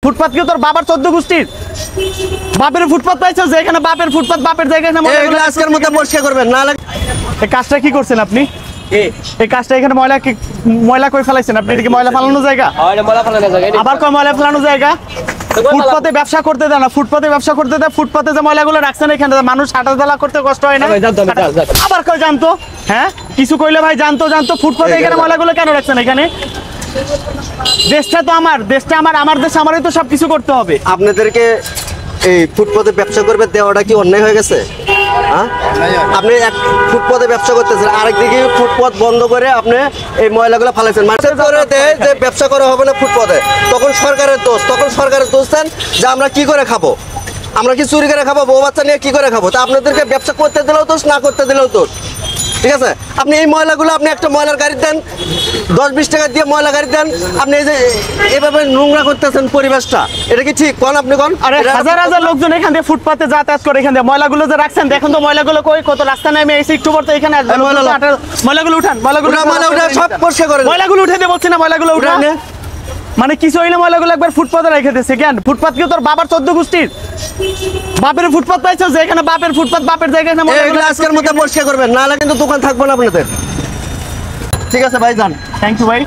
ফুটপাত কি তোর বাবার 14 গোষ্ঠীর? বাপের ফুটপাত পাইছো যে এখানে বাপের ফুটপাত বাপের জায়গায় না এগুলো আজকের মধ্যে পরিষ্কার করবেন না। এই কাজটা কি করছেন আপনি? এই কাজটা এখানে ময়লা কই ফেলাইছেন আপনি? এটা কি ময়লা ফেলানো জায়গা? আবার কয় ময়লা ফেলানো জায়গা? ফুটপাতে ব্যবসা করতে দেয় না, ফুটপাতে ব্যবসা করতে দেয়। ফুটপাতে যে ময়লাগুলো রাখছেন এখানে মানুষ হাঁটাচলা করতে কষ্ট হয় না? আবার কয় জানতো, হ্যাঁ কিছু কইলে ভাই জানতো ফুটপাতে এখানে ময়লাগুলো কেন রাখছেন এখানে? দেশটা তো আমার, দেশটা আমার দেশ, আমারই তো সবকিছু করতে হবে। আপনাদেরকে এই ফুটপাতে ব্যবসা করবে দেওয়াটা কি অন্যায় হয়ে গেছে? আপনি এক ফুটপাতে ব্যবসা করতেছেন, আরেকদিকে ফুটপাত বন্ধ করে আপনি এই ময়লাগুলো ফালাইছেন। মানুষের করে দেয় যে ব্যবসা করা হবে না ফুটপাতে, তখন সরকারের দোষ দেন যে আমরা কি করে খাবো, আমরা কি চুরি করে খাবো, বউ বাচ্চা নিয়ে কি করে খাবো? তা আপনাদেরকে ব্যবসা করতে দিলেও দোষ, না করতে দিলেও দোষ। ঠিক আছে, আপনি এই ময়লাগুলো আপনি একটা ময়লার গাড়ি দেন, 10-20 টাকা দিয়ে ময়লা গাড়ি দেন। আপনি এই যে এভাবে নোংরা করতেছেন পরিবেশটা, এটা কি ঠিক? কোন আপনি কোন? আরে হাজার হাজার লোকজন এখান দিয়ে ফুটপাতে যাতায়াত করে, এখান দিয়ে ময়লাগুলো যে রাখছেন দেখেন তো ময়লাগুলো কই? কত রাস্তা নেমে এসে একটু পড়তে এখানে ময়লাগুলো উঠান, ময়লাগুলো সব পরিষ্কার করেন। ময়লাগুলো উঠে দিয়ে বলছি না, ময়লাগুলো উঠান। মানে কিছু হইলে ময়লাগুলো একবার ফুটপাতে রেখে দিচ্ছে কেন? ফুটপাত কি তোর বাবার 14 গোষ্ঠীর? বাপের ফুটপাত পাইছো যে এখানে বাপের ফুটপাত বাপের জায়গায় না? এগুলো আজকের মধ্যে পরিষ্কার করবেন না, কিন্তু দোকান থাকবো না আপনাদের। ঠিক আছে ভাই, যান। থ্যাংক ইউ ভাই।